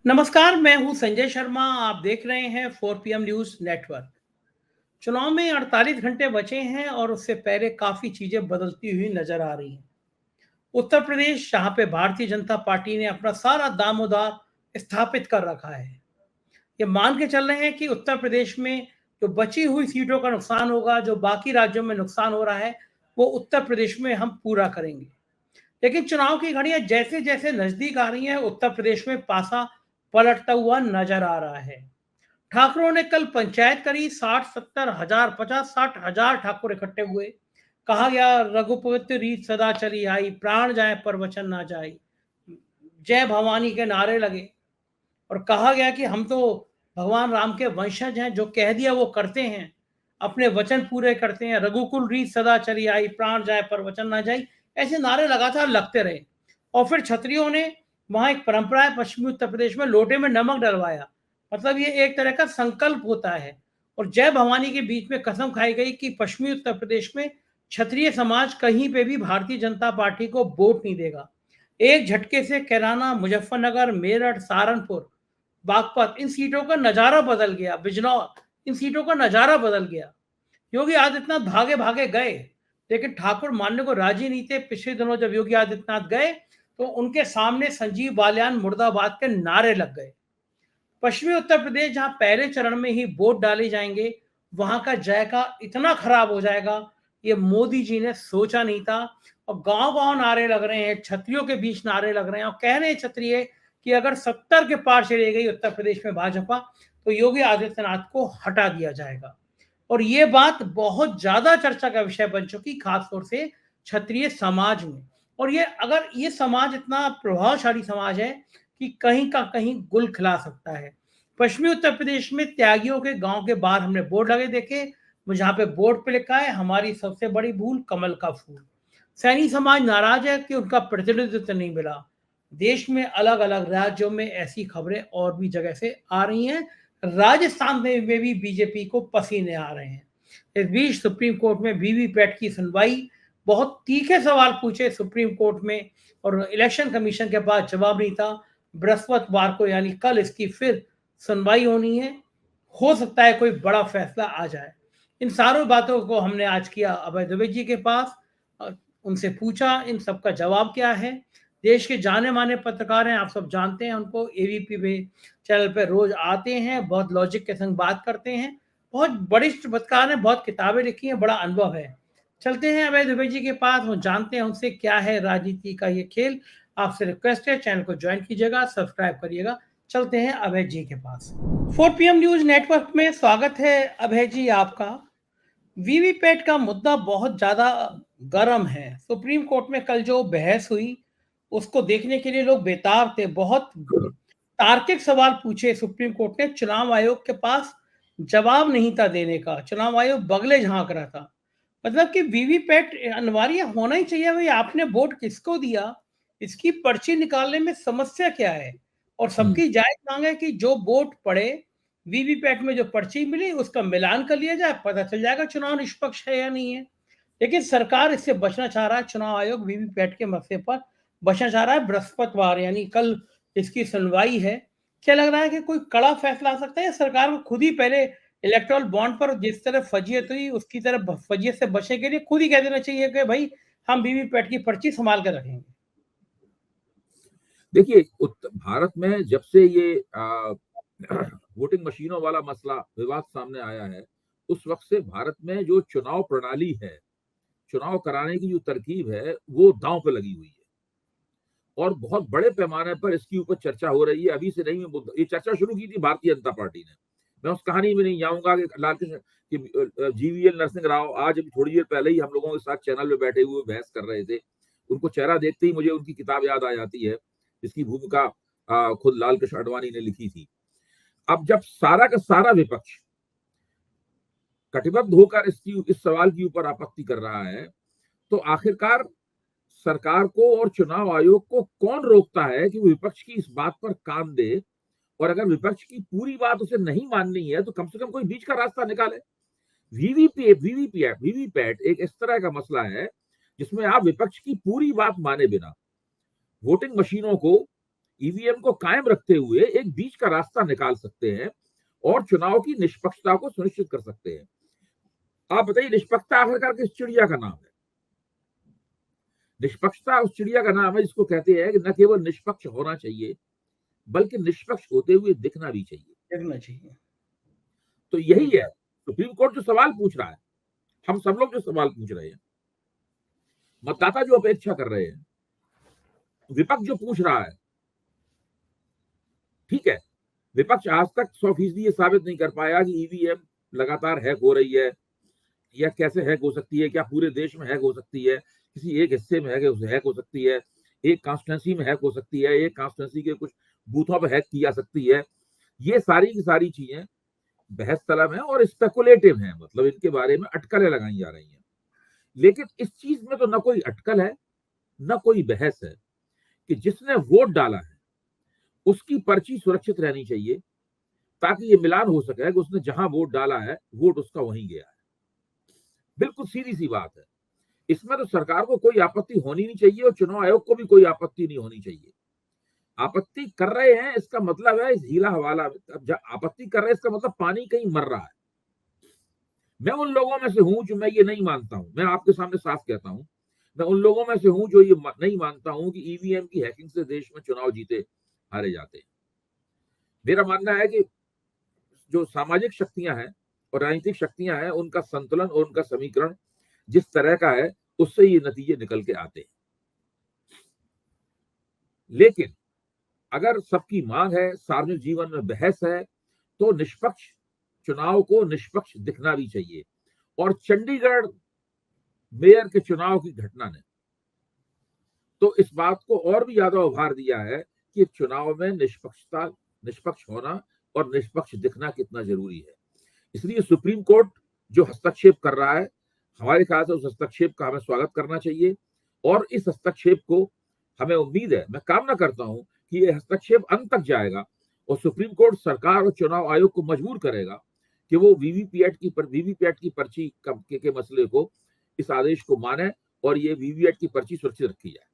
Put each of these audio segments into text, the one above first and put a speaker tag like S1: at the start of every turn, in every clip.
S1: नमस्कार, मैं हूं संजय शर्मा। आप देख रहे हैं 4 PM न्यूज़ नेटवर्क। चुनाव में 48 घंटे बचे हैं और उससे पहले काफ़ी चीज़ें बदलती हुई नज़र आ रही हैं। उत्तर प्रदेश, जहाँ पे भारतीय जनता पार्टी ने अपना सारा दामोदार स्थापित कर रखा है। ये मान के चल रहे हैं कि उत्तर प्रदेश में जो बची हुई सीटों का नुकसान होगा, जो बाकी राज्यों में नुकसान हो रहा है, वो उत्तर प्रदेश में हम पूरा करेंगे। लेकिन चुनाव की घड़ियां जैसे-जैसे नज़दीक आ रही हैं, उत्तर प्रदेश में पासा पलटता हुआ नज़र आ रहा है। ठाकुरों ने कल पंचायत करी। 60-70 हजार, 50-60 हजार ठाकुर इकट्ठे हुए। कहा गया, रघुपति रीत सदा चली आई, प्राण जाए पर वचन ना जाए। जय भवानी के नारे लगे और कहा गया कि हम तो भगवान राम के वंशज हैं, जो कह दिया वो करते हैं, अपने वचन पूरे करते हैं। रघुकुल रीत सदा चली आई, प्राण जाए पर वचन ना जाए। ऐसे नारे लगातार लगते रहे। और फिर क्षत्रियों ने, वहां एक परंपरा है पश्चिमी उत्तर प्रदेश में, लोटे में नमक डलवाया। मतलब ये एक तरह का संकल्प होता है। और जय भवानी के बीच में कसम खाई गई कि पश्चिमी उत्तर प्रदेश में क्षत्रिय समाज कहीं पे भी भारतीय जनता पार्टी को वोट नहीं देगा। एक झटके से कैराना, मुजफ्फरनगर, मेरठ, सहारनपुर, बागपत, इन सीटों का नजारा बदल गया। बिजनौर, इन सीटों का नजारा बदल गया। योगी आदित्यनाथ भागे भागे गए, लेकिन ठाकुर मानने को राजी नहीं थे। पिछले दिनों जब योगी आदित्यनाथ गए तो उनके सामने संजीव बालियान मुर्दाबाद के नारे लग गए। पश्चिमी उत्तर प्रदेश, जहां पहले चरण में ही वोट डाले जाएंगे, वहां का जायका इतना खराब हो जाएगा, ये मोदी जी ने सोचा नहीं था। और गांव गांव नारे लग रहे हैं, क्षत्रियों के बीच नारे लग रहे हैं और कह रहे हैं क्षत्रिय कि अगर 70 के पार चली गई उत्तर प्रदेश में भाजपा, तो योगी आदित्यनाथ को हटा दिया जाएगा। और ये बात बहुत ज्यादा चर्चा का विषय बन चुकी, खासतौर से क्षत्रिय समाज में। और ये, अगर ये समाज इतना प्रभावशाली समाज है कि कहीं का कहीं गुल खिला सकता है। पश्चिमी उत्तर प्रदेश में त्यागियों के गांव के बाहर हमने बोर्ड लगे देखे, जहां पे बोर्ड पे लिखा है, हमारी सबसे बड़ी भूल कमल का फूल। सैनी समाज नाराज है कि उनका प्रतिनिधित्व नहीं मिला। देश में अलग अलग राज्यों में ऐसी खबरें और भी जगह से आ रही हैं। राजस्थान में भी बीजेपी को पसीने आ रहे हैं। इस बीच सुप्रीम कोर्ट में वीवीपैट की सुनवाई। बहुत तीखे सवाल पूछे सुप्रीम कोर्ट में और इलेक्शन कमीशन के पास जवाब नहीं था। बृहस्पतिवार को, यानी कल, इसकी फिर सुनवाई होनी है। हो सकता है कोई बड़ा फैसला आ जाए। इन सारों बातों को हमने आज किया अभय दुबे जी के पास। उनसे पूछा इन सब का जवाब क्या है। देश के जाने माने पत्रकार हैं, आप सब जानते हैं उनको। एबीपी पे चैनल पे रोज आते हैं, बहुत लॉजिक के संग बात करते हैं। बहुत वरिष्ठ पत्रकार हैं, बहुत किताबें लिखी हैं, बड़ा अनुभव है। चलते हैं अभय दुबे जी के पास और जानते हैं उनसे क्या है राजनीति का ये खेल। आपसे रिक्वेस्ट है, चैनल को ज्वाइन कीजिएगा, सब्सक्राइब करिएगा। चलते हैं अभय जी के पास। 4 PM न्यूज नेटवर्क में स्वागत है अभय जी आपका। वीवीपैट का मुद्दा बहुत ज्यादा गर्म है। सुप्रीम कोर्ट में कल जो बहस हुई, उसको देखने के लिए लोग बेताब थे। बहुत तार्किक सवाल पूछे सुप्रीम कोर्ट ने। चुनाव आयोग के पास जवाब नहीं था देने का। चुनाव आयोग बगले झांक रहा था। मतलब कि वीवीपैट अनिवार्य होना ही चाहिए। भाई, आपने वोट किसको दिया, इसकी पर्ची निकालने में समस्या क्या है? और सबकी जायज मांग है कि जो वोट पड़े, वीवीपैट में जो पर्ची मिली, उसका मिलान कर लिया जाए, पता चल जाएगा चुनाव निष्पक्ष है या नहीं है। लेकिन सरकार इससे बचना चाह रहा है। चुनाव आयोग वीवीपैट के मसले पर बचना चाह रहा है। बृहस्पतिवार, यानी कल, इसकी सुनवाई है। क्या लग रहा है कि कोई कड़ा फैसला आ सकता है, या सरकार को खुद ही पहले इलेक्टोरल बॉन्ड पर जिस तरह फजीयत हुई, उसकी तरह फजीयत से बचने के लिए खुद ही कह देना चाहिए कि भाई, हम वीवीपैट की पर्ची संभाल कर रखेंगे?
S2: देखिए, भारत में जब से ये वोटिंग मशीनों वाला मसला विवाद सामने आया है, उस वक्त से भारत में जो चुनाव प्रणाली है, चुनाव कराने की जो तरकीब है, वो दांव पे लगी हुई है और बहुत बड़े पैमाने पर इसके ऊपर चर्चा हो रही है। अभी से नहीं, ये चर्चा शुरू की थी भारतीय जनता पार्टी ने। मैं उस कहानी में नहीं जाऊंगा कि लालकृष्ण कि जीवीएल नरसिंह राव आज अभी थोड़ी देर पहले ही हम लोगों के साथ चैनल में बैठे हुए बहस कर रहे थे। उनको चेहरा देखते ही मुझे उनकी किताब याद आ जाती है, जिसकी भूमिका खुद लालकृष्ण आडवाणी ने लिखी थी। अब जब सारा का सारा विपक्ष कटिबद्ध होकर इस सवाल के ऊपर आपत्ति कर रहा है, तो आखिरकार सरकार को और चुनाव आयोग को कौन रोकता है कि वो विपक्ष की इस बात पर कान दे? और अगर विपक्ष की पूरी बात उसे नहीं माननी है, तो कम से कम कोई बीच का रास्ता निकाले। वीवीपैट एक इस तरह का मसला है जिसमें आप विपक्ष की पूरी बात माने बिना वोटिंग मशीनों को ईवीएम को कायम रखते हुए एक बीच का रास्ता निकाल सकते हैं और चुनाव की निष्पक्षता को सुनिश्चित कर सकते हैं। आप बताइए, निष्पक्षता आखिरकार किस चिड़िया का नाम है? निष्पक्षता उस चिड़िया का नाम है जिसको कहते हैं कि न केवल निष्पक्ष होना चाहिए बल्कि निष्पक्ष होते हुए दिखना भी चाहिए।
S1: देखना चाहिए।
S2: तो यही है सुप्रीम कोर्ट जो सवाल पूछ रहा है, हम सब लोग जो सवाल पूछ रहे हैं, मतदाता जो अपेक्षा कर रहे हैं, विपक्ष जो पूछ रहा है। ठीक है, विपक्ष आज तक 100% ये साबित नहीं कर पाया कि ईवीएम लगातार हैक हो रही है या कैसे हैक हो सकती है, क्या पूरे देश में हैक हो सकती है, किसी एक हिस्से में हैक हो सकती है, एक कॉन्स्टिट्यूंसी में हैक हो सकती है, एक कॉन्स्टिट्यूंसी के कुछ बूथों पर हैक की जा सकती है। ये सारी की सारी चीजें बहस तलब है और स्पेकुलेटिव हैं, मतलब इनके बारे में अटकलें लगाई जा रही हैं। लेकिन इस चीज में तो न कोई अटकल है न कोई बहस है कि जिसने वोट डाला है उसकी पर्ची सुरक्षित रहनी चाहिए ताकि ये मिलान हो सके कि उसने जहां वोट डाला है वोट उसका वहीं गया है। बिल्कुल सीधी सी बात है। इसमें तो सरकार को कोई आपत्ति होनी नहीं चाहिए और चुनाव आयोग को भी कोई आपत्ति नहीं होनी चाहिए। आपत्ति कर रहे हैं इसका मतलब है इस हीला हवाला, आपत्ति कर रहे हैं इसका मतलब पानी कहीं मर रहा है। मैं उन लोगों में से हूं जो मैं ये नहीं मानता हूं, मैं आपके सामने साफ कहता हूं, मैं उन लोगों में से हूं जो ये नहीं मानता हूं कि ईवीएम की हैकिंग से देश में चुनाव जीते हारे जाते हैं। मेरा मानना है कि जो सामाजिक शक्तियां हैं और राजनीतिक शक्तियां हैं उनका संतुलन और उनका समीकरण जिस तरह का है उससे ये नतीजे निकल के आते हैं। लेकिन अगर सबकी मांग है, सार्वजनिक जीवन में बहस है, तो निष्पक्ष चुनाव को निष्पक्ष दिखना भी चाहिए। और चंडीगढ़ मेयर के चुनाव की घटना ने तो इस बात को और भी ज्यादा उभार दिया है कि चुनाव में निष्पक्ष होना और निष्पक्ष दिखना कितना जरूरी है। इसलिए सुप्रीम कोर्ट जो हस्तक्षेप कर रहा है, हमारे ख्याल से उस हस्तक्षेप का हमें स्वागत करना चाहिए और इस हस्तक्षेप को हमें उम्मीद है, मैं कामना करता हूं कि ये हस्तक्षेप अंत तक जाएगा और सुप्रीम कोर्ट सरकार और चुनाव आयोग को मजबूर करेगा कि वो वीवीपैट की पर्ची के मसले को, इस आदेश को माने और ये वीवीपैट की पर्ची सुरक्षित रखी जाए।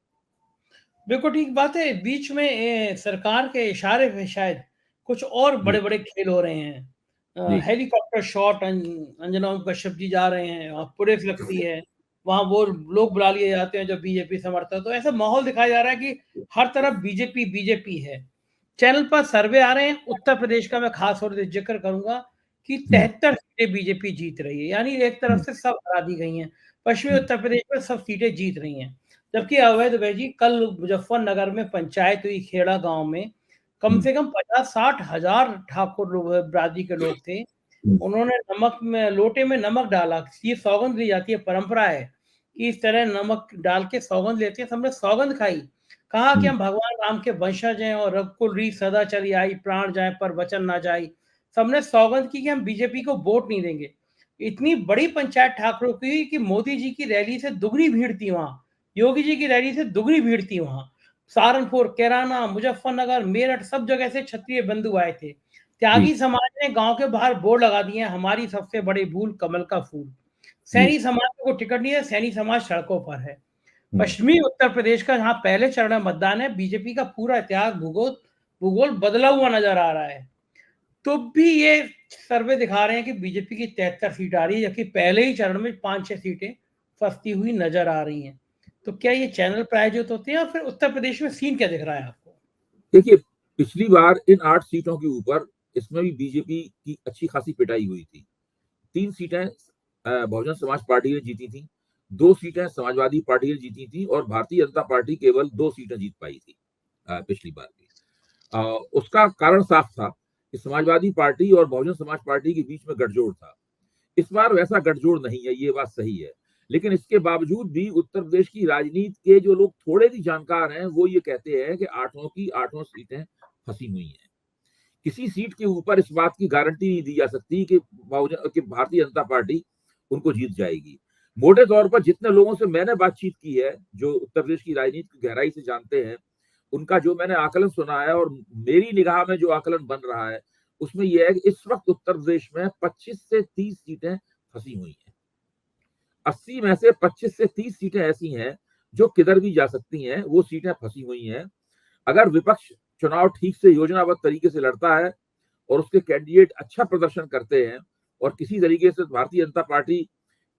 S1: बिल्कुल ठीक बात है। बीच में सरकार के इशारे पे शायद कुछ और बड़े-बड़े खेल हो रहे हैं। हेलीकॉप्टर शॉट अंजना कश्यप जी जा रहे हैं, वहाँ पुलिस लगती है, वहाँ वो लोग बुला लिए जाते हैं जो बीजेपी समर्थक। तो ऐसा माहौल दिखाया जा रहा है कि हर तरफ बीजेपी बीजेपी है। चैनल पर सर्वे आ रहे हैं, उत्तर प्रदेश का मैं खास तौर से जिक्र करूंगा कि 73 सीटें बीजेपी जीत रही है, यानी एक तरफ से सब हरा दी गई हैं। पश्चिमी उत्तर प्रदेश में सब सीटें जीत रही हैं। जबकि अवैध जी कल मुजफ्फरनगर में पंचायत हुई खेड़ा गांव में, कम से कम 50-60 हजार ठाकुर बरादरी के लोग थे। उन्होंने नमक में लोटे में नमक डाला, ये सौगंध ली जाती है, परंपरा है कि इस तरह नमक डाल के सौगंध लेते हैं। सबने सौगंध खाई, कहा कि हम भगवान राम के वंशज हैं और रघुकुल रीत सदा चली आई, प्राण जाए पर वचन ना जाए। सबने सौगंध की कि हम बीजेपी को वोट नहीं देंगे। इतनी बड़ी पंचायत ठाकुरों की कि मोदी जी की रैली से दुगनी भीड़ थी वहां, योगी जी की रैली से दुगनी भीड़ थी वहां। सहारनपुर, कैराना, मुजफ्फरनगर, मेरठ, सब जगह से क्षत्रिय बंधु आए थे। त्यागी समाज ने गांव के बाहर बोर्ड लगा दिए, हमारी सबसे बड़ी भूल कमल का फूल। सैनी समाज को टिकट नहीं है, सैनी समाज सड़कों पर है। पश्चिमी उत्तर प्रदेश का जहां पहले चरण में मतदान है, बीजेपी का पूरा इतिहास भूगोल बदला हुआ नजर आ रहा है। तो भी ये सर्वे दिखा रहे हैं कि बीजेपी की 73 सीट आ रही है, जबकि पहले ही चरण में 5-6 सीटें फंसती हुई नजर आ रही हैं। तो क्या ये चैनल प्रायोजित होते हैं और फिर उत्तर प्रदेश में सीन क्या दिख रहा है आपको?
S2: देखिए, पिछली बार इन 8 सीटों के ऊपर इसमें भी बीजेपी की अच्छी खासी पिटाई हुई थी। 3 सीटें बहुजन समाज पार्टी ने जीती थी, 2 सीटें समाजवादी पार्टी ने जीती थी और भारतीय जनता पार्टी केवल 2 सीटें जीत पाई थी पिछली बार भी। उसका कारण साफ था कि समाजवादी पार्टी और बहुजन समाज पार्टी के बीच में गठजोड़ था। इस बार वैसा गठजोड़ नहीं है, ये बात सही है। लेकिन इसके बावजूद भी उत्तर प्रदेश की राजनीति के जो लोग थोड़े भी जानकार हैं वो ये कहते हैं कि 8 की 8 सीटें फंसी हुई हैं। किसी सीट के ऊपर इस बात की गारंटी नहीं दी जा सकती कि भारतीय जनता पार्टी उनको जीत जाएगी। मोटे तौर पर जितने लोगों से मैंने बातचीत की है, जो उत्तर प्रदेश की राजनीति की गहराई से जानते हैं, उनका जो मैंने आकलन सुना है और मेरी निगाह में जो आकलन बन रहा है उसमें यह है कि इस वक्त उत्तर प्रदेश में 25 से 30 सीटें फंसी हुई हैं। 80 में से 25 से 30 सीटें ऐसी हैं जो किधर भी जा सकती हैं, वो सीटें फंसी हुई हैं। अगर विपक्ष चुनाव ठीक से योजनाबद्ध तरीके से लड़ता है और उसके कैंडिडेट अच्छा प्रदर्शन करते हैं और किसी तरीके से भारतीय जनता पार्टी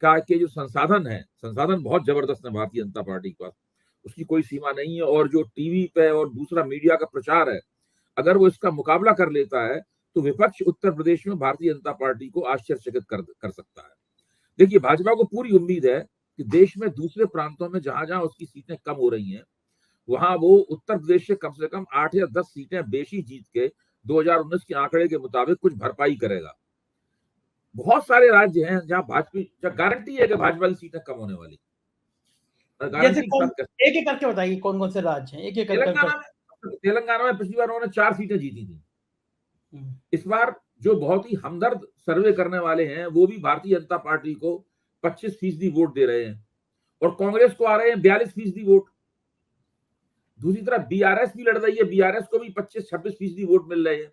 S2: का के जो संसाधन बहुत जबरदस्त है भारतीय जनता पार्टी के पास, उसकी कोई सीमा नहीं है। और जो टीवी पे और दूसरा मीडिया का प्रचार है, अगर वो इसका मुकाबला कर लेता है तो विपक्ष उत्तर प्रदेश में भारतीय जनता पार्टी को आश्चर्यचकित कर सकता है। देखिए, भाजपा को पूरी उम्मीद है कि देश में दूसरे प्रांतों में जहां-जहां उसकी सीटें कम हो रही हैं, वहां वो उत्तर प्रदेश से कम 8 या 10 सीटें बेशी जीत के 2019 के आंकड़े के मुताबिक कुछ भरपाई करेगा। बहुत सारे राज्य हैं जहां गारंटी है कि भाजपा की सीटें कम होने वाली।
S1: जैसे
S2: गारंटी के
S1: कौन,
S2: साथ कह
S1: एक एक करके बताइए कौन कौन से राज्य हैं, एक एक कर।
S2: तेलंगाना में पिछली बार उन्होंने 4 सीटें जीती थी।
S1: हम्म,
S2: इस बार जो बहुत ही हमदर्द सर्वे करने वाले हैं, वो भी भारतीय जनता पार्टी को 25% वोट दे रहे हैं और कांग्रेस को आ रहे हैं 42% वोट। दूसरी तरफ बीआरएस भी लड़ रही है, बीआरएस को भी 25-26% वोट मिल रहे हैं।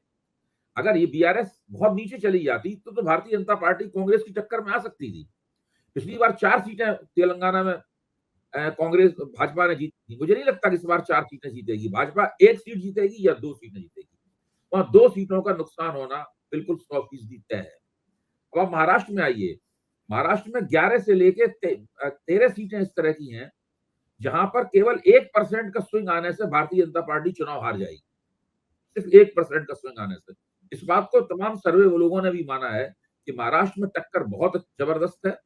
S2: अगर ये बीआरएस बहुत नीचे चली जाती तो भारतीय जनता पार्टी कांग्रेस की टक्कर में आ सकती थी। पिछली बार 4 सीटें तेलंगाना में कांग्रेस भाजपा ने जीती थी। मुझे नहीं लगता कि इस बार 4 सीटें जीतेगी भाजपा। 1 सीट जीतेगी या 2 सीटें जीतेगी। वहां 2 सीटों का नुकसान होना बिल्कुल 100% तय है। अब आप महाराष्ट्र में आइए। महाराष्ट्र में 11 से लेके 13 सीटें इस तरह की हैं जहां पर केवल 1% का स्विंग आने से भारतीय जनता पार्टी चुनाव हार जाएगी। सिर्फ 1% का स्विंग आने से। इस बात को तमाम सर्वे वो लोगों ने भी माना है कि महाराष्ट्र में टक्कर बहुत जबरदस्त है।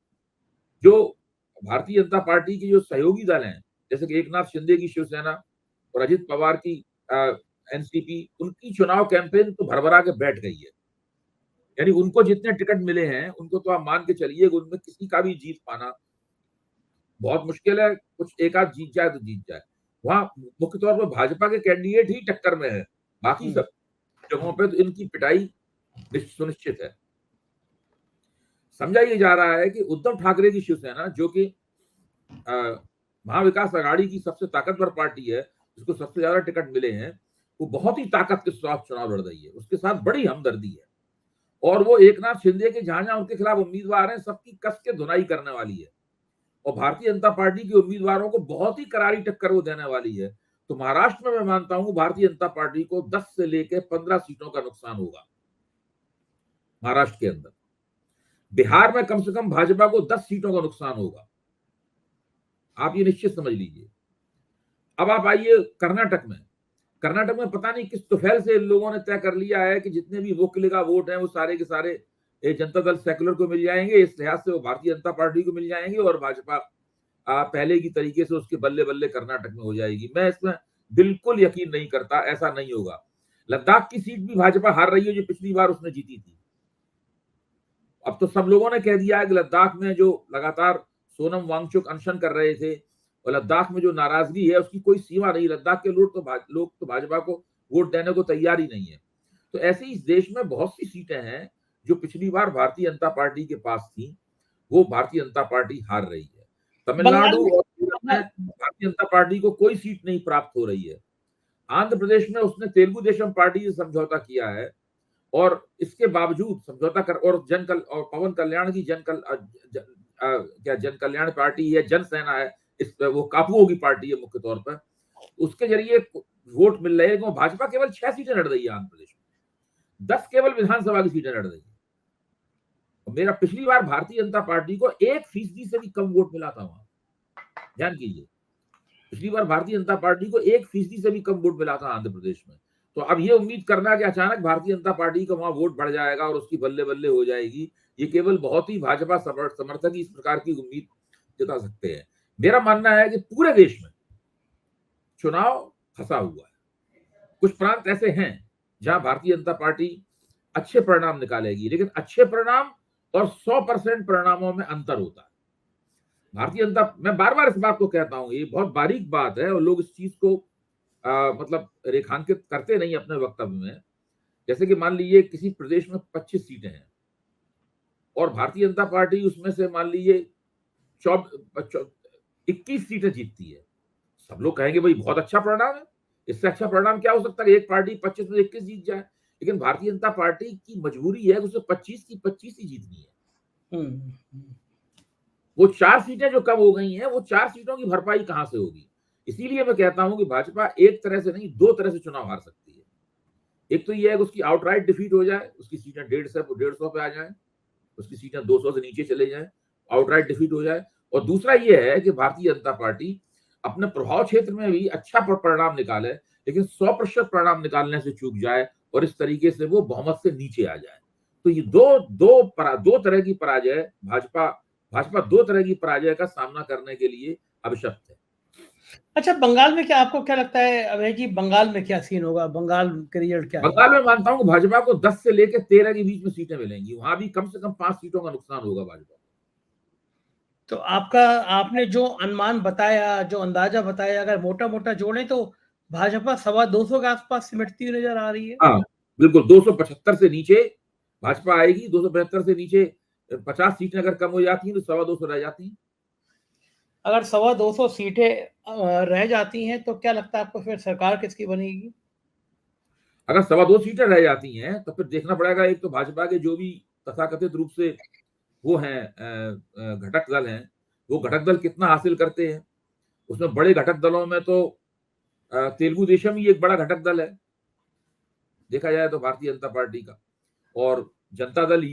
S2: जो भारतीय जनता पार्टी की जो सहयोगी दल हैं, जैसे कि एकनाथ शिंदे की शिवसेना और अजित पवार की एनसीपी, उनकी चुनाव कैंपेन तो भरभरा के बैठ गई है। यानी उनको जितने टिकट मिले हैं, उनको तो आप मान के चलिए कि उनमें किसी का भी जीत पाना बहुत मुश्किल है। कुछ एक आध जीत जाए तो जीत जाए। वहां मुख्य तौर पर भाजपा के कैंडिडेट ही टक्कर में है। बाकी सब जगहों पे तो इनकी पिटाई सुनिश्चित है। समझा ये जा रहा है कि उद्धव ठाकरे की शिवसेना, जो कि महाविकास आघाड़ी की सबसे ताकतवर पार्टी है, जिसको सबसे ज्यादा टिकट मिले हैं, वो बहुत ही ताकत के साथ चुनाव लड़ रही है। उसके साथ बड़ी हमदर्दी है और वो एकनाथ शिंदे के जहां जहां उनके खिलाफ उम्मीदवार हैं, सबकी कस के धुनाई करने वाली है और भारतीय जनता पार्टी के उम्मीदवारों को बहुत ही करारी टक्कर वो देने वाली है। तो महाराष्ट्र में मैं मानता हूं भारतीय जनता पार्टी को 10 से लेकर 15 सीटों का नुकसान होगा महाराष्ट्र के अंदर। बिहार में कम से कम भाजपा को 10 सीटों का नुकसान होगा, आप ये निश्चित समझ लीजिए। अब आप आइए कर्नाटक में। कर्नाटक में पता नहीं किस तुफैल से इन लोगों ने तय कर लिया है कि जितने भी वोकलिगा वोट हैं वो सारे के सारे जनता दल सेकुलर को मिल जाएंगे। इस लिहाज से वो भारतीय जनता पार्टी को मिल जाएंगे और भाजपा पहले की तरीके से उसके बल्ले बल्ले कर्नाटक में हो जाएगी। मैं इसमें बिल्कुल यकीन नहीं करता, ऐसा नहीं होगा। लद्दाख की सीट भी भाजपा हार रही है जो पिछली बार उसने जीती थी। अब तो सब लोगों ने कह दिया है कि लद्दाख में जो लगातार सोनम वांगचुक अनशन कर रहे थे और लद्दाख में जो नाराजगी है उसकी कोई सीमा नहीं। लद्दाख के लोग तो भाजपा को वोट देने को तैयार ही नहीं है। तो ऐसे इस देश में बहुत सी सीटें हैं जो पिछली बार भारतीय जनता पार्टी के पास थी, वो भारतीय जनता पार्टी हार रही है। तमिलनाडु और केरल में भारतीय जनता पार्टी को कोई सीट नहीं प्राप्त हो रही है। आंध्र प्रदेश में उसने तेलुगु देशम पार्टी से समझौता किया है और इसके बावजूद समझौता कर और पवन कल्याण की जन कल्याण पार्टी है, जन सेना है, इस पे वो कापुओं की पार्टी है मुख्य तौर पर, उसके जरिए वोट मिल रहे हैं। भाजपा केवल 6 सीटें लड़ रही है आंध्र प्रदेश में, 10 केवल विधानसभा की सीटें लड़ रही है। मेरा पिछली बार भारतीय जनता पार्टी को 1% से भी कम वोट मिला था वहां, ध्यान कीजिए। पिछली बार भारतीय जनता पार्टी को 1% से भी कम वोट मिला था आंध्र प्रदेश में। तो अब ये उम्मीद करना कि अचानक भारतीय जनता पार्टी का वहां वोट बढ़ जाएगा और उसकी बल्ले बल्ले हो जाएगी, ये केवल बहुत ही भाजपा समर्थक इस प्रकार की उम्मीद जता सकते हैं। मेरा मानना है कि पूरे देश में चुनाव फंसा हुआ है। कुछ प्रांत ऐसे हैं जहां भारतीय जनता पार्टी अच्छे परिणाम निकालेगी, लेकिन अच्छे परिणाम और 100% परिणामों में अंतर होता है। भारतीय जनता, मैं बार बार इस बात को कहता हूं, ये बहुत बारीक बात है और लोग इस चीज को मतलब रेखांकित करते नहीं अपने वक्तव्य में। जैसे कि मान लीजिए किसी प्रदेश में 25 सीटें हैं और भारतीय जनता पार्टी उसमें से मान लीजिए 21 सीटें जीतती है। सब लोग कहेंगे भाई बहुत अच्छा परिणाम है, इससे अच्छा परिणाम क्या हो सकता है? एक पार्टी 25 में 21 जीत जाए। लेकिन भारतीय जनता पार्टी की मजबूरी है कि उसे 25 की 25 ही जीतनी है। वो 4 सीटें जो कम हो गई हैं, वो 4 सीटों की भरपाई कहां से होगी? इसीलिए मैं कहता हूं कि भाजपा एक तरह से नहीं, 2 तरह से चुनाव हार सकती है। एक तो ये है कि उसकी आउटराइट डिफीट हो जाए, उसकी सीटें 150 पे आ जाए, उसकी सीटें 200 से नीचे चले जाए, आउटराइट डिफीट हो जाए। और दूसरा ये है कि भारतीय जनता पार्टी अपने प्रभाव क्षेत्र में भी अच्छा परिणाम निकाले, लेकिन 100% परिणाम निकालने से चूक जाए और इस तरीके से वो बहुमत से नीचे आ जाए। तो ये दो तरह की पराजय भाजपा दो तरह की पराजय का सामना करने के लिए अभिशप्त है।
S1: अच्छा, बंगाल में क्या आपको क्या लगता है अभय जी, बंगाल में क्या सीन होगा, बंगाल के रिजल्ट क्या
S2: बंगाल में मानता हूं कि भाजपा को 10 से लेकर 13 के बीच में सीटें मिलेंगी, वहां भी कम से कम 5 सीटों का नुकसान होगा भाजपा।
S1: तो आपने जो अनुमान बताया, जो अंदाजा बताया, अगर मोटा मोटा जोड़े तो भाजपा 225 के आसपास सिमटती हुई नजर आ रही है।
S2: हाँ बिल्कुल, 275 से नीचे भाजपा आएगी, 275 से नीचे 50 सीटें अगर कम हो जाती हैं तो 225 रह जाती हैं।
S1: अगर 225 सीटें रह जाती हैं तो क्या लगता है आपको फिर सरकार किसकी बनेगी?
S2: अगर 225 सीटें रह जाती हैं तो फिर देखना पड़ेगा, एक तो भाजपा के जो भी तथाकथित रूप से वो हैं घटक दल हैं, वो घटक दल कितना हासिल करते हैं। उसमें बड़े घटक दलों में तो तेलुगु देशम ही एक बड़ा घटक दल है देखा जाए तो भारतीय जनता पार्टी का, और जनता दल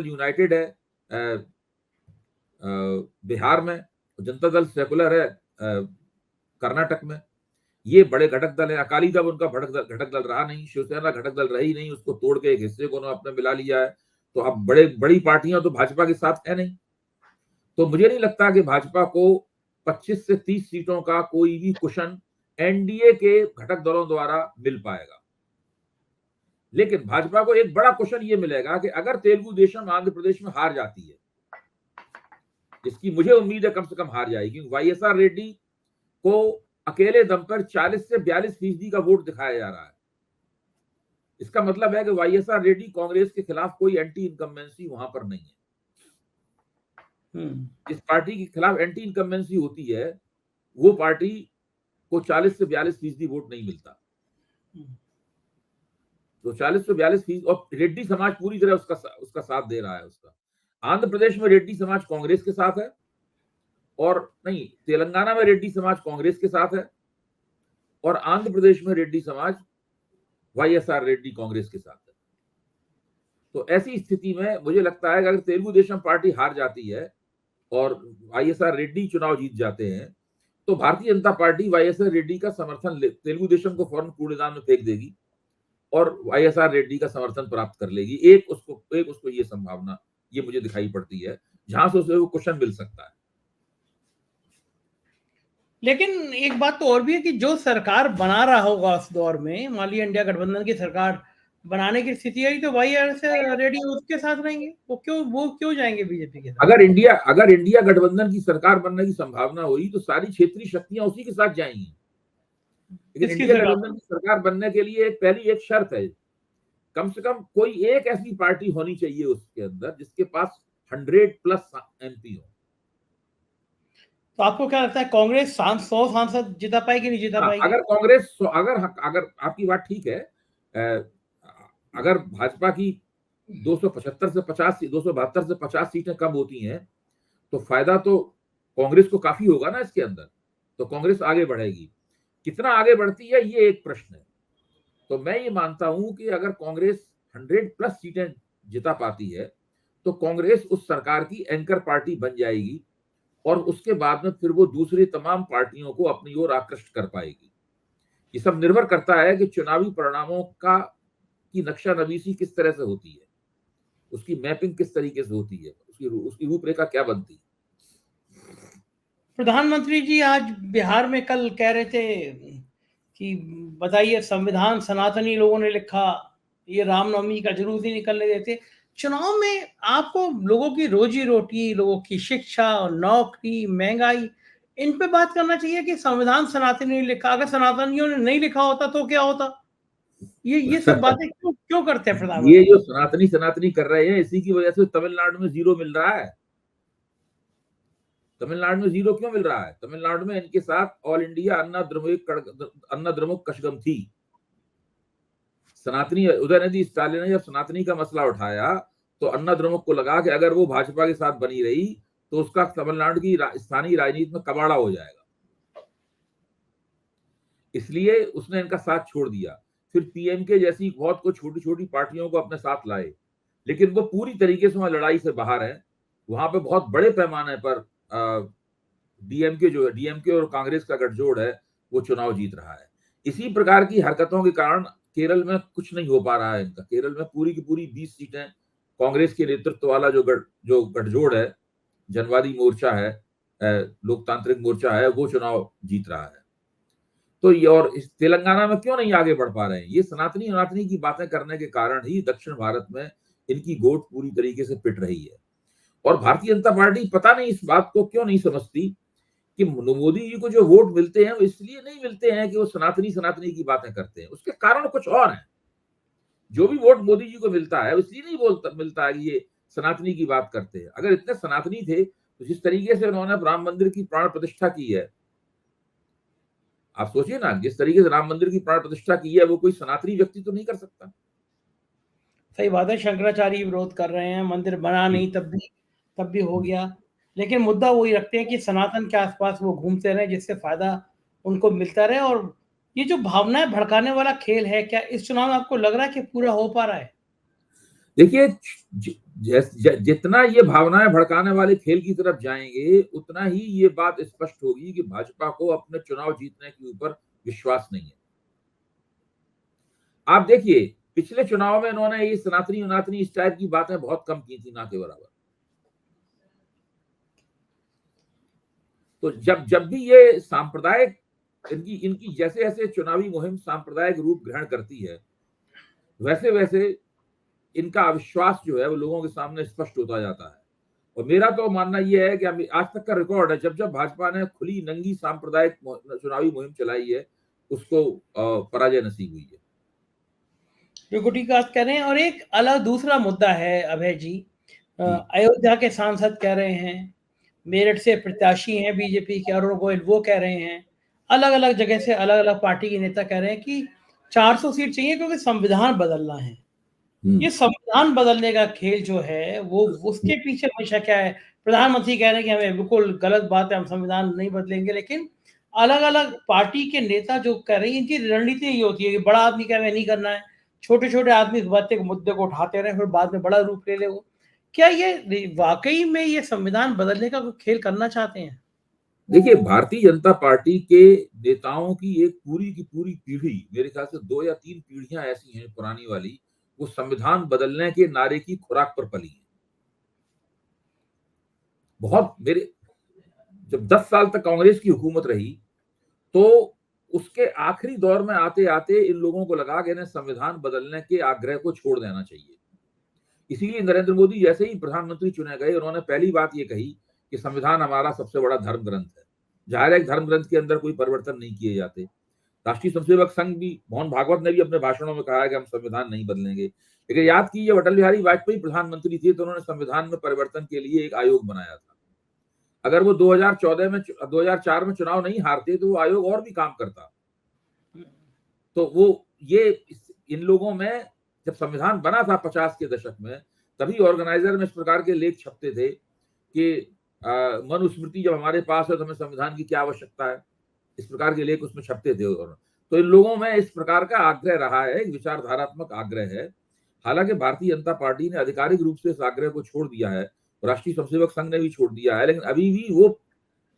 S2: यूनाइटेड है बिहार में, जनता दल सेकुलर है कर्नाटक में। ये बड़े घटक दल है। अकाली दल उनका घटक दल रहा नहीं, शिवसेना घटक दल रही नहीं, उसको तोड़ के एक हिस्से को उन्होंने अपने मिला लिया है। तो अब बड़ी पार्टियां तो भाजपा के साथ है नहीं, तो मुझे नहीं लगता कि भाजपा को 25 से 30 सीटों का कोई भी कुशन एनडीए के घटक दलों द्वारा मिल पाएगा। लेकिन भाजपा को एक बड़ा क्वेश्चन ये मिलेगा कि अगर तेलुगु देशम आंध्र प्रदेश में हार जाती है, जिसकी मुझे उम्मीद है कम से कम हार जाएगी, क्योंकि वाईएसआर रेड्डी को अकेले दम पर 40 से 42% का वोट दिखाया जा रहा है। इसका मतलब है कि वाईएसआर रेड्डी कांग्रेस के खिलाफ कोई एंटी इनकम्बेंसी वहां पर नहीं है। जिस पार्टी के खिलाफ एंटी इनकम्बेंसी होती है वो पार्टी को 40 से 42% वोट नहीं मिलता। तो 40 से 42%, और रेड्डी समाज पूरी तरह उसका साथ दे रहा है उसका। आंध्र प्रदेश में रेड्डी समाज कांग्रेस के साथ है, और नहीं, तेलंगाना में रेड्डी समाज कांग्रेस के साथ है, और आंध्र प्रदेश में रेड्डी समाज वाईएसआर रेड्डी कांग्रेस के साथ है। तो ऐसी स्थिति में मुझे लगता है कि अगर तेलुगु देशम पार्टी हार जाती है और वाईएसआर रेड्डी चुनाव जीत जाते हैं, तो भारतीय जनता पार्टी वाईएसआर रेड्डी का समर्थन तेलुगु देशम को फौरन कूड़ेदान में फेंक देगी और वाईएसआर रेड्डी का समर्थन प्राप्त कर लेगी। एक उसको ये संभावना ये मुझे दिखाई पड़ती है, जहां से उसे वो क्वेश्चन मिल सकता है।
S1: लेकिन एक बात तो और भी है कि जो सरकार बना रहा होगा उस दौर में, मान लीजिए इंडिया गठबंधन की सरकार बनाने की स्थिति आई तो वाईएसआर रेड्डी उसके साथ रहेंगे, वो क्यों जाएंगे बीजेपी के साथ?
S2: अगर इंडिया गठबंधन की सरकार बनने की संभावना हुई तो सारी क्षेत्रीय शक्तियां उसी के साथ जाएंगी। लेकिन इंडिया गठबंधन की सरकार बनने के लिए पहली एक शर्त है, कम से कम कोई एक ऐसी पार्टी होनी चाहिए उसके अंदर जिसके पास 100+ एमपी हो।
S1: तो आपको क्या लगता है कांग्रेस 100 सांसद जिता पाएगी, नहीं जिता पाएगी?
S2: अगर कांग्रेस अगर आपकी बात ठीक है, अगर भाजपा की 275 से 50 272 से 50 सीटें कम होती हैं तो फायदा तो कांग्रेस को काफी होगा ना इसके अंदर, तो कांग्रेस आगे बढ़ेगी। कितना आगे बढ़ती है ये एक प्रश्न है। तो मैं ये मानता हूं कि अगर कांग्रेस 100+ सीटें जिता पाती है तो कांग्रेस उस सरकार की एंकर पार्टी बन जाएगी, और उसके बाद में फिर वो दूसरी तमाम पार्टियों को अपनी ओर आकृष्ट कर पाएगी। ये सब निर्भर करता है कि चुनावी परिणामों की नक्शा नवीसी किस तरह से होती है, उसकी मैपिंग किस तरीके से होती है, उसकी रूपरेखा क्या बनती है।
S1: प्रधानमंत्री जी आज बिहार में कल कह रहे थे कि बताइए, संविधान सनातनी लोगों ने लिखा, ये रामनवमी का जुलूस ही निकलने देते। चुनाव में आपको लोगों की रोजी रोटी, लोगों की शिक्षा और नौकरी, महंगाई, इन पे बात करना चाहिए कि संविधान सनातनी ने लिखा। अगर सनातनियों ने नहीं लिखा होता तो क्या होता? ये सब बातें क्यों करते हैं प्रधानमंत्री?
S2: ये जो सनातनी कर रहे हैं, इसी की वजह से तमिलनाडु में 0 मिल रहा है। तमिलनाडु में 0 क्यों मिल रहा है? तमिलनाडु में इनके साथ ऑल इंडिया अन्ना द्रमुक कशगम थी। सनातनी उदयनिधि स्टालिन ने जब सनातनी का मसला उठाया तो अन्ना द्रमुक को लगा कि अगर वो भाजपा के साथ बनी रही तो उसका तमिलनाडु की स्थानीय राजनीति में कबाड़ा हो जाएगा, इसलिए उसने इनका साथ छोड़ दिया। फिर पीएमके जैसी बहुत कुछ छोटी छोटी पार्टियों को अपने साथ लाए, लेकिन वो पूरी तरीके से वहां लड़ाई से बाहर है। वहां पे बहुत बड़े पैमाने पर डीएमके जो है, डीएमके और कांग्रेस का गठजोड़ है, वो चुनाव जीत रहा है। इसी प्रकार की हरकतों के कारण केरल में कुछ नहीं हो पा रहा है इनका। केरल में पूरी की पूरी 20 सीटें कांग्रेस के नेतृत्व वाला जो गठजोड़ है, जनवादी मोर्चा है, लोकतांत्रिक मोर्चा है, वो चुनाव जीत रहा है। तो ये, और इस तेलंगाना में क्यों नहीं आगे बढ़ पा रहे हैं? ये सनातनी की बातें करने के कारण ही दक्षिण भारत में इनकी गोट पूरी तरीके से पिट रही है। और भारतीय जनता पार्टी पता नहीं इस बात को क्यों नहीं समझती कि मोदी जी को जो वोट मिलते हैं वो इसलिए नहीं मिलते हैं कि वो सनातनी की बातें करते हैं, उसके कारण कुछ और हैं। जो भी वोट मोदी जी को मिलता है इसलिए नहीं मिलता है कि ये सनातनी की बात करते हैं। अगर इतने सनातनी थे तो जिस तरीके से उन्होंने राम मंदिर की प्राण प्रतिष्ठा की है, आप सोचिए ना, जिस तरीके से राम मंदिर की प्राण प्रतिष्ठा की है वो कोई सनातनी व्यक्ति तो नहीं कर सकता।
S1: सही बात है, शंकराचार्य विरोध कर रहे हैं, मंदिर बना नहीं तब भी हो गया। लेकिन मुद्दा वही रखते हैं कि सनातन के आसपास वो घूमते रहे, जिससे फायदा उनको मिलता रहे। और ये जो भावनाएं भड़काने वाला खेल है, क्या इस चुनाव में आपको लग रहा है कि पूरा हो पा रहा है?
S2: देखिए, जितना ये भावनाएं भड़काने वाले खेल की तरफ जाएंगे, उतना ही ये बात स्पष्ट होगी कि भाजपा को अपने चुनाव जीतने के ऊपर विश्वास नहीं है। आप देखिए, पिछले चुनाव में इन्होंने ये सनातनी इस टाइप की बातें बहुत कम की थी, ना के बराबर। तो जब भी ये सांप्रदायिक, इनकी जैसे जैसे चुनावी मुहिम सांप्रदायिक रूप ग्रहण करती है, वैसे वैसे इनका अविश्वास जो है वो लोगों के सामने स्पष्ट होता जाता है। और मेरा तो मानना यह है कि आज तक का रिकॉर्ड है, जब भाजपा ने खुली नंगी सांप्रदायिक चुनावी मुहिम चलाई है, उसको पराजय नसीब हुई है।
S1: बिल्कुल ठीक बात कह रहे हैं। और एक अलग दूसरा मुद्दा है अभय जी, अयोध्या के सांसद कह रहे हैं, मेरठ से प्रत्याशी हैं बीजेपी के अरुण गोयल, वो कह रहे हैं, अलग अलग जगह से अलग अलग पार्टी के नेता कह रहे हैं कि 400 सीट चाहिए क्योंकि संविधान बदलना है। ये संविधान बदलने का खेल जो है वो उसके पीछे हमेशा क्या है? प्रधानमंत्री कह रहे हैं कि हमें बिल्कुल गलत बात है, हम संविधान नहीं बदलेंगे। लेकिन अलग अलग पार्टी के नेता जो कह रहे हैं, इनकी रणनीति ये होती है कि बड़ा आदमी कह रहे नहीं करना है, छोटे छोटे आदमी इस बात के मुद्दे को उठाते रहे, फिर बाद में बड़ा रूप ले ले वो। क्या ये वाकई में ये संविधान बदलने का खेल करना चाहते हैं?
S2: देखिए, भारतीय जनता पार्टी के नेताओं की एक पूरी की पूरी पीढ़ी, मेरे ख्याल से 2 या 3 पीढ़ियां ऐसी हैं पुरानी वाली, वो संविधान बदलने के नारे की खुराक पर पली है। जब 10 साल तक कांग्रेस की हुकूमत रही, तो उसके आखिरी दौर में आते आते इन लोगों को लगा कि इन्हें संविधान बदलने के आग्रह को छोड़ देना चाहिए। इसीलिए नरेंद्र मोदी जैसे ही प्रधानमंत्री चुने गए, उन्होंने पहली बात ये कही कि संविधान हमारा सबसे बड़ा धर्म ग्रंथ है। जाहिर है, धर्म ग्रंथ के अंदर कोई परिवर्तन नहीं किए जाते। राष्ट्रीय स्वयंसेवक संघ भी, मोहन भागवत ने भी अपने भाषणों में कहा है कि हम संविधान नहीं बदलेंगे। लेकिन याद कीजिए, अटल बिहारी वाजपेयी प्रधानमंत्री थे तो उन्होंने संविधान में परिवर्तन के लिए एक आयोग बनाया था। अगर वो 2004 में चुनाव नहीं हारते तो वो आयोग और भी काम करता। तो वो इन लोगों में, जब संविधान बना था 50 के दशक में, तभी ऑर्गेनाइजर में इस प्रकार के लेख छपते थे कि मनुस्मृति जब हमारे पास है तो हमें संविधान की क्या आवश्यकता है। इस प्रकार के लेख उसमें छपते थे। तो इन लोगों में इस प्रकार का आग्रह रहा है, एक विचारधारात्मक आग्रह है। हालांकि भारतीय जनता पार्टी ने आधिकारिक रूप से इस आग्रह को छोड़ दिया है, राष्ट्रीय स्वयंसेवक संघ ने भी छोड़ दिया है, लेकिन अभी भी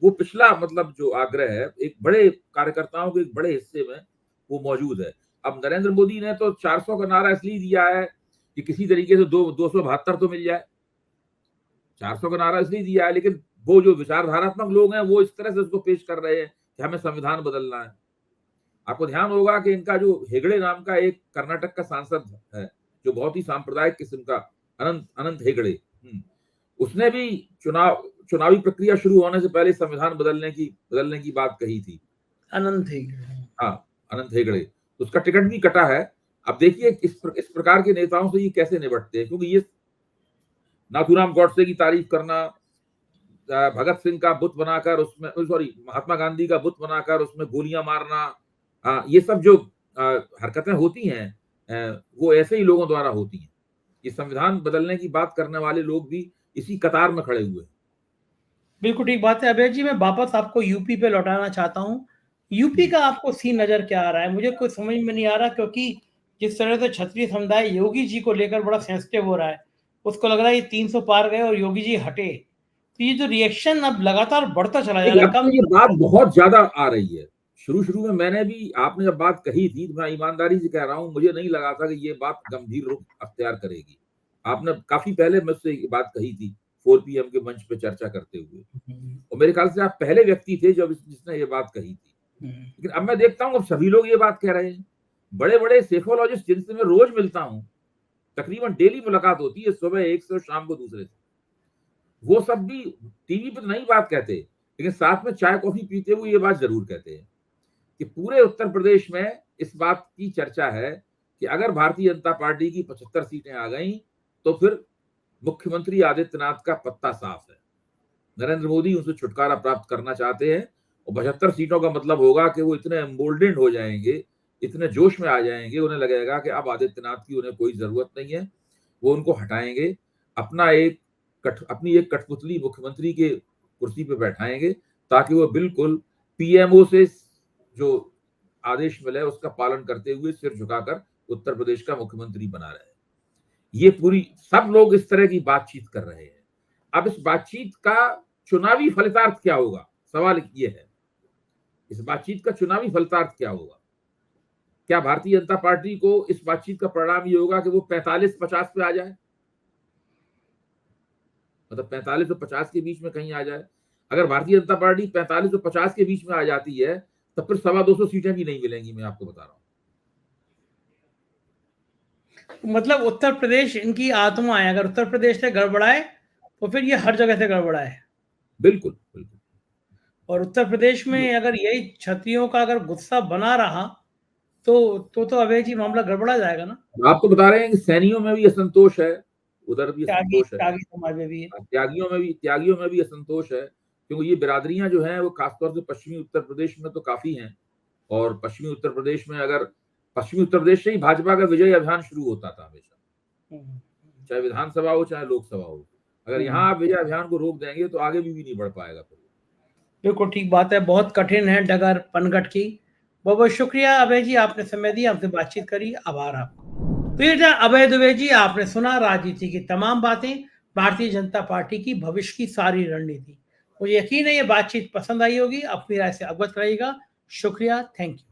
S2: वो पिछला मतलब जो आग्रह है, एक बड़े कार्यकर्ताओं के एक बड़े हिस्से में वो मौजूद है। अब नरेंद्र मोदी ने तो 400 का नारा इसलिए दिया है कि किसी तरीके से 272 तो मिल जाए। 400 का नारा इसलिए दिया है, लेकिन वो जो विचारधारात्मक लोग हैं वो इस तरह से उसको पेश कर रहे हैं कि हमें संविधान बदलना है। आपको ध्यान होगा कि इनका जो हेगड़े नाम का एक कर्नाटक का सांसद है, जो बहुत ही सांप्रदायिक किस्म का, अनंत हेगड़े, उसने भी चुनावी प्रक्रिया शुरू होने से पहले संविधान बदलने की बात कही थी।
S1: अनंत हेगड़े,
S2: हाँ, अनंत हेगड़े, उसका टिकट भी कटा है। अब देखिए इस प्रकार के नेताओं से ये कैसे निपटते हैं, क्योंकि ये नाथूराम गॉडसे की तारीफ करना, भगत सिंह का बुत बनाकर उसमें, महात्मा गांधी का बुत बनाकर उसमें गोलियां मारना, ये सब जो हरकतें होती हैं, वो ऐसे ही लोगों द्वारा होती हैं। ये संविधान बदलने की बात करने वाले लोग भी इसी कतार में खड़े हुए हैं।
S1: बिल्कुल ठीक बात है। अभय जी, मैं वापस आपको यूपी पे लौटाना चाहता हूँ। यूपी का आपको सीन नजर क्या आ रहा है? मुझे कुछ समझ में नहीं आ रहा, क्योंकि जिस तरह से क्षत्रिय समुदाय योगी जी को लेकर बड़ा सेंसिटिव हो रहा है, उसको लग रहा है ये 300 पार गए और योगी जी हटे, तो ये जो रिएक्शन अब लगातार बढ़ता चला जा रहा
S2: देखिए,
S1: है,
S2: अब तो
S1: कब
S2: ये बात बहुत ज्यादा आ रही है। शुरू में मैंने भी, आपने जब बात कही थी तो मैं ईमानदारी से कह रहा हूं, मुझे नहीं लगा था कि ये बात गंभीर रूप अख्तियार करेगी। आपने काफी पहले मुझसे ये बात कही थी 4 PM के मंच पे चर्चा करते हुए, और मेरे ख्याल से आप पहले व्यक्ति थे जो जिसने ये बात कही थी। लेकिन अब मैं देखता हूँ अब सभी लोग ये बात कह रहे हैं। बड़े बड़े सेफोलॉजिस्ट जिनसे मैं रोज मिलता हूँ, तकरीबन डेली मुलाकात होती है, सुबह एक से और शाम को दूसरे से, वो सब भी टीवी पे तो नहीं बात कहते, लेकिन साथ में चाय कॉफी पीते हुए ये बात जरूर कहते हैं कि पूरे उत्तर प्रदेश में इस बात की चर्चा है कि अगर भारतीय जनता पार्टी की 75 सीटें आ गई तो फिर मुख्यमंत्री आदित्यनाथ का पत्ता साफ है। नरेंद्र मोदी उनसे छुटकारा प्राप्त करना चाहते हैं, और 75 सीटों का मतलब होगा कि वो इतने एम्बोल्डेंड हो जाएंगे, इतने जोश में आ जाएंगे, उन्हें लगेगा कि अब आदित्यनाथ की उन्हें कोई जरूरत नहीं है, वो उनको हटाएंगे, अपनी एक कठपुतली मुख्यमंत्री के कुर्सी पे बैठाएंगे, ताकि वो बिल्कुल पीएमओ से जो आदेश मिले उसका पालन करते हुए सिर झुकाकर उत्तर प्रदेश का मुख्यमंत्री बना रहे। ये पूरी सब लोग इस तरह की बातचीत कर रहे हैं। अब इस बातचीत का चुनावी फलितार्थ क्या होगा, सवाल ये है, इस बातचीत का चुनावी फलितार्थ क्या होगा? क्या भारतीय जनता पार्टी को इस बातचीत का परिणाम ये होगा कि वो 45-50 पे आ जाए, मतलब 45 और 50 के बीच में कहीं आ जाए? अगर भारतीय जनता पार्टी 45 और 50 के बीच में आ जाती है तो फिर 250 सीटें भी नहीं मिलेंगी, मैं आपको बता रहा हूं।
S1: मतलब उत्तर प्रदेश इनकी आत्मा है, अगर उत्तर प्रदेश से गड़बड़ाए तो फिर ये हर जगह से गड़बड़ाए।
S2: बिल्कुल बिल्कुल।
S1: और उत्तर प्रदेश में अगर यही क्षत्रियों का अगर गुस्सा बना रहा तो अभय जी मामला गड़बड़ा जाएगा ना।
S2: आप तो बता रहे हैं कि सैनियों में भी असंतोष है, उधर भी
S1: त्यागी
S2: असंतोष है,
S1: त्यागी समाज में भी है।
S2: त्यागियों में भी असंतोष है, क्योंकि ये बिरादरियां जो हैं वो खासतौर से पश्चिमी उत्तर प्रदेश में तो काफी हैं। और पश्चिमी उत्तर प्रदेश में अगर पश्चिमी उत्तर प्रदेश से ही भाजपा का विजय अभियान शुरू होता था हमेशा, चाहे विधानसभा हो चाहे लोकसभा हो। अगर यहाँ आप विजय अभियान को रोक देंगे तो आगे भी नहीं बढ़ पाएगा।
S1: बिल्कुल ठीक बात है, बहुत कठिन है डगर पनघट की। बहुत बहुत शुक्रिया अभय जी, आपने समय दिया, हमसे बातचीत करी, आभार आपको। तो ये था अभय दुबे जी, आपने सुना राजनीति की तमाम बातें, भारतीय जनता पार्टी की भविष्य की सारी रणनीति। मुझे यकीन है ये बातचीत पसंद आई होगी, अपनी राय से अवगत रहिएगा। शुक्रिया, थैंक यू।